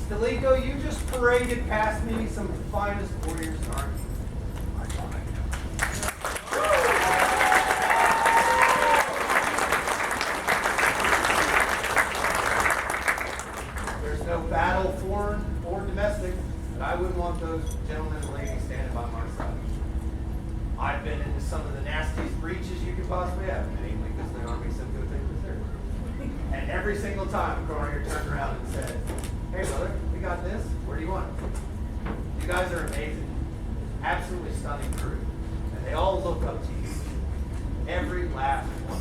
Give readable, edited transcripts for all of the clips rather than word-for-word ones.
Stilicho, you just paraded past me some of the finest warriors in our There's no battle, foreign or domestic, but I wouldn't want those gentlemen and ladies standing by my side. I've been into some of the nastiest breaches you could possibly have, mainly because the Army sent good things there. And every single time, a courier turned around and said, "Hey, brother, we got this. Where do you want it?" You guys are amazing. Absolutely stunning crew. And they all look up to you. Every last one.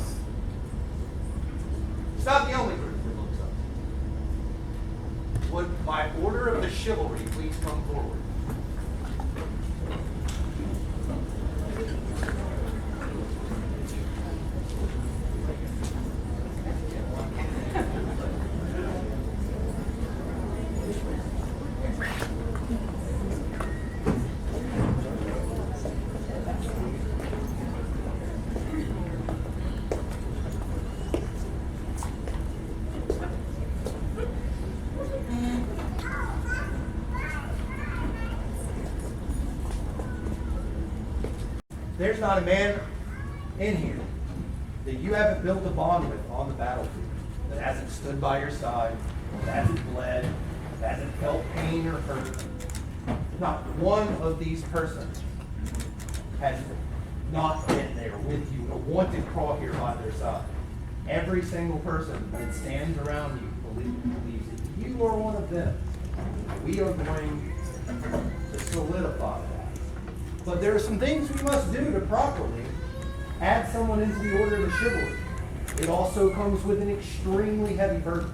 It's not the only group that looks up to you. Would, by order of the chivalry, please come forward? There's not a man in here that you haven't built a bond with on the battlefield, that hasn't stood by your side, that hasn't bled, that hasn't felt pain or hurt. Not one of these persons has not been there with you or wanted to crawl here by their side. Every single person that stands around you believes that you are one of them. We are going to solidify that. But there are some things we must do to properly add someone into the order of the chivalry. It also comes with an extremely heavy burden.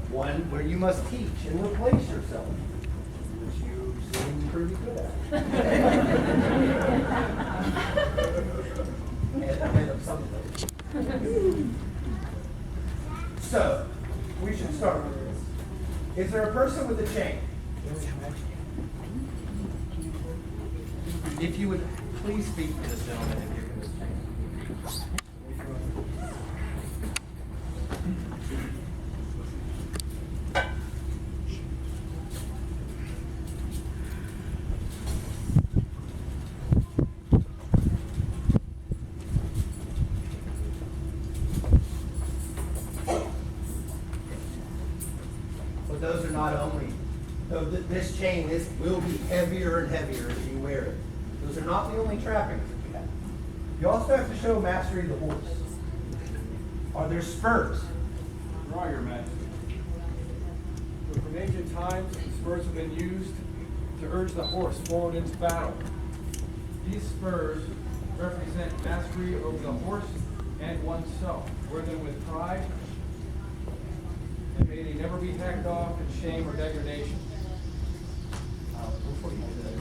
One where you must teach and replace yourself, which you seem pretty good at. and of some things. So, we should start with this. Is there a person with a chain? If you would please speak to this gentleman and give him his chain. But those are not only, though this chain will be heavier and heavier as you wear it. Those are not the only trappings that you have. You also have to show mastery of the horse. Are there spurs? There are, Your Majesty. But from ancient times, spurs have been used to urge the horse forward into battle. These spurs represent mastery over the horse and oneself. Wear them with pride, and may they never be hacked off in shame or degradation. Before you do that,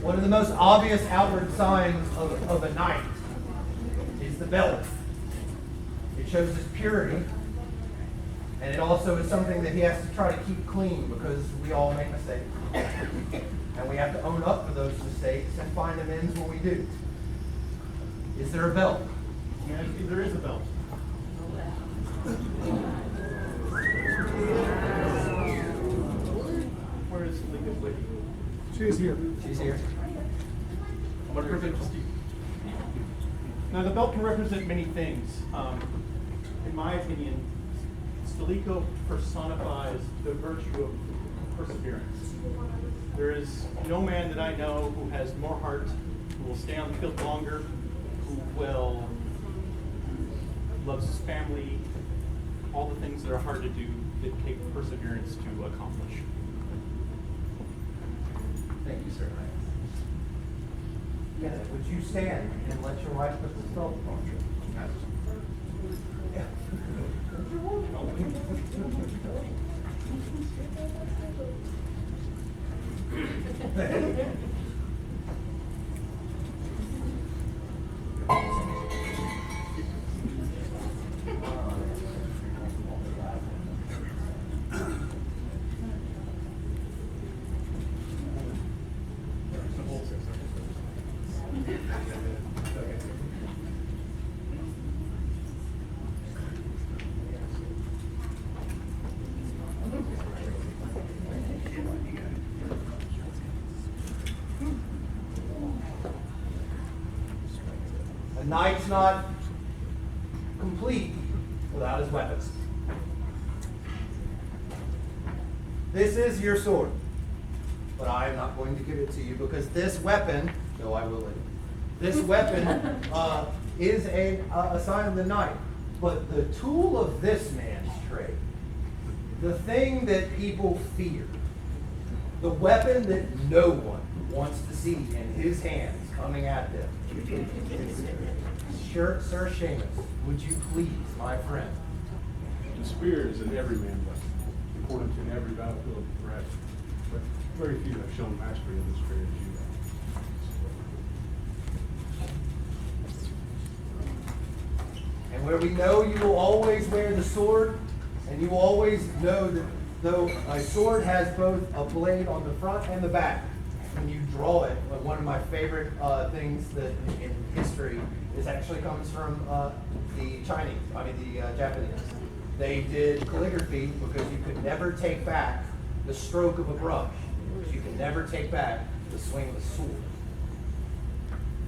One of the most obvious outward signs of a knight is the belt. It shows his purity, and it also is something that he has to try to keep clean because we all make mistakes. And we have to own up to those mistakes and find amends when we do. Is there a belt? Yes, there is a belt. Where is Stilicho's lady? She is here. She's here. I'm going to present Steve. Now, the belt can represent many things. In my opinion, Stilicho personifies the virtue of perseverance. There is no man that I know who has more heart, who will stay on the field longer, who loves his family, all the things that are hard to do, that take perseverance to accomplish. Thank you, sir. Yeah, would you stand and let your wife put the belt on you? Yeah. A knight's not complete without his weapons. This is your sword, but I am not going to give it to you because this weapon, though I will later, this weapon is a sign of the knight. But the tool of this man's trade, the thing that people fear, the weapon that no one wants to see in his hands coming at them. Sir Seamus, would you please, my friend? The spear is an everyman weapon, according to every battlefield correct. But very few have shown mastery of the spear as you have. And where we know you will always wear the sword, and you will always know that though a sword has both a blade on the front and the back, when you draw it, one of my favorite things that in history is actually comes from the Japanese. They did calligraphy because you could never take back the stroke of a brush. You can never take back the swing of a sword.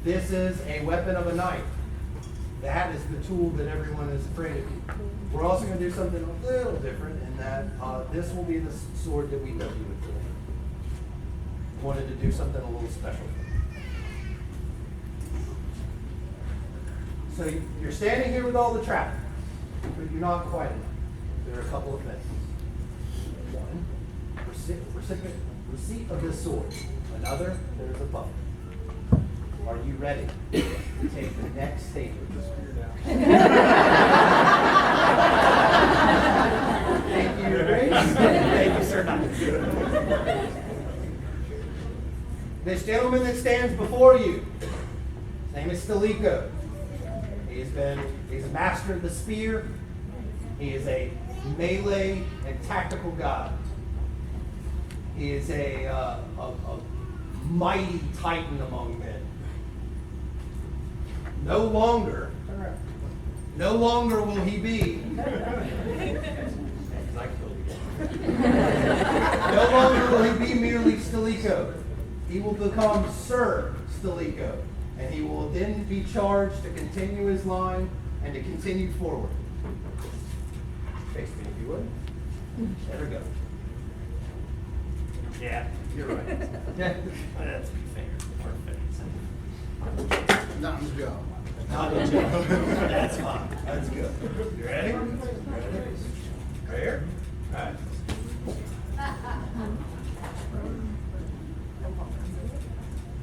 This is a weapon of a knight. That is the tool that everyone is afraid of. We're also going to do something a little different in that this will be the sword that we dub you with today. Wanted to do something a little special. So you're standing here with all the traffic, but you're not quite enough. There are a couple of things. One, receipt of this sword. Another, there's a buck. Are you ready to take the next stage with this spear down? Thank you, Grace. Thank you, sir. This gentleman that stands before you, his name is Stilicho. He's a master of the spear. He is a melee and tactical god. He is a mighty titan among men. No longer will he be. No longer will he be merely Stilicho. He will become Sir Stilicho, and he will then be charged to continue his line and to continue forward. Face me if you would. There we go. Yeah, you're right. That's fair. Perfect. Not his job. Not a joke. That's fine. That's good. You ready? Ready? Right here? All right.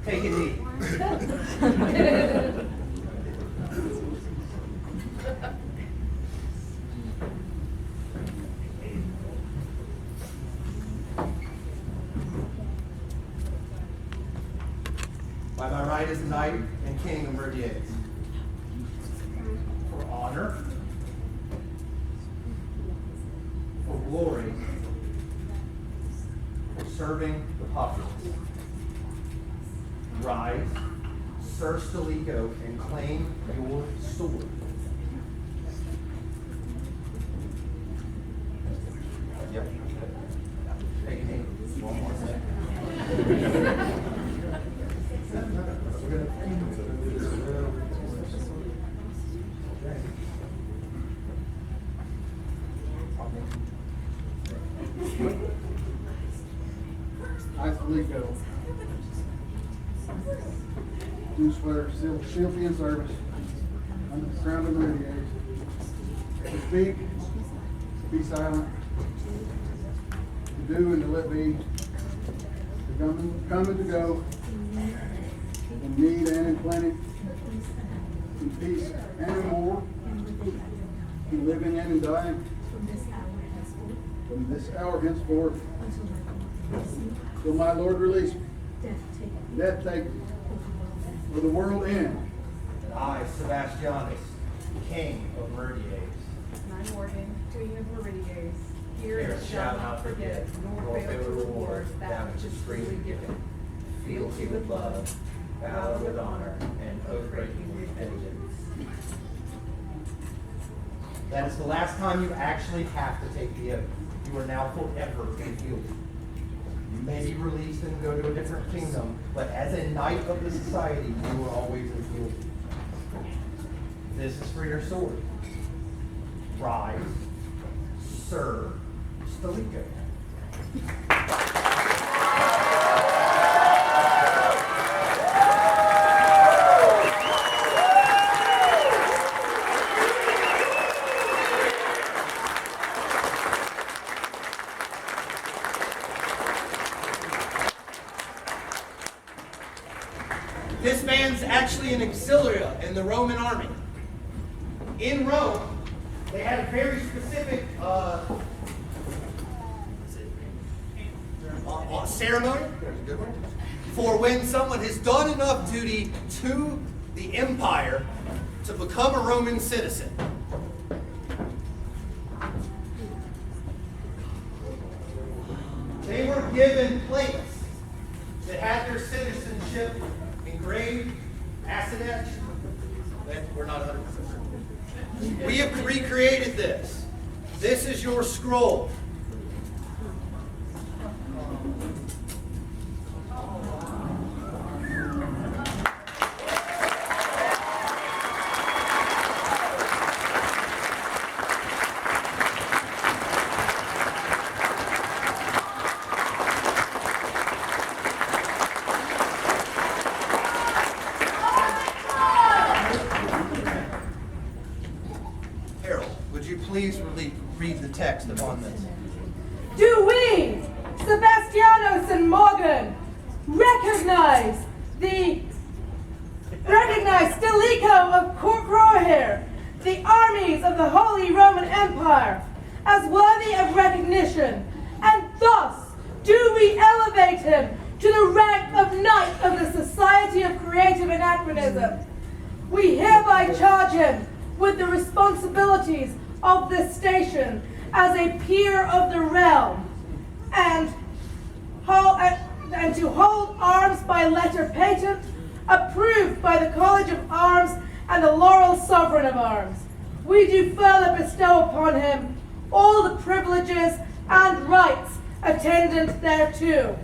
Take a knee. By my right is the knight and king of Merdiers. For honor, for glory, for serving the populace. Rise, Sir Stilicho, and claim your sword. Yep. Take a knee. One more second. I, Stilicho, do swear fealty and service under the crown of Merdiers, to speak be silent, to do and to let be, to come and to go, in need and in plenty, in peace and in war, in living and in dying, from this hour henceforth, till my Lord release me, death take me, or the world end. I, Sebastianus, King of Meridies, And I, Morgan, Queen of Meridies, here here shall not forget, nor fail to reward that which is freely given. fealty with love, valor with honor, and oath-breaking with vengeance. That is the last time you actually have to take the oath. You are now forever in fealty. You may be released and go to a different kingdom, but as a knight of the society, you are always in fealty. This is for your sword. Rise, Sir Stilicho. This man's actually an auxiliary in the Roman army. In Rome, they had a very specific ceremony for when someone has done enough duty to the empire to become a Roman citizen. They were given plates that had their citizenship engraved, acid etched. We're not 100% sure. We have recreated this. This is your scroll. Would you please read the text upon this? Do we, Sebastianos and Morgan, recognize Stilicho of Croatia, the armies of the Holy Roman Empire, as worthy of recognition, and thus do we elevate him to the rank of Knight of the Society of Creative Anachronism. We hereby charge him with the responsibilities of this station as a peer of the realm, and to hold arms by letter patent, approved by the College of Arms and the Laurel Sovereign of Arms. We do further bestow upon him all the privileges and rights attendant thereto.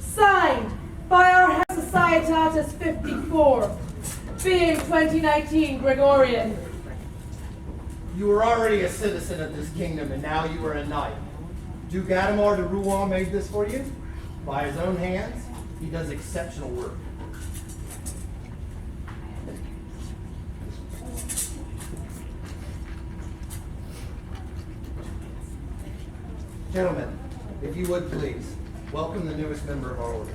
Signed by our Societatis 54, being 2019 Gregorian. You were already a citizen of this kingdom, and now you are a knight. Duke Adamar de Rouen made this for you. By his own hands, he does exceptional work. Gentlemen, if you would please, welcome the newest member of our order.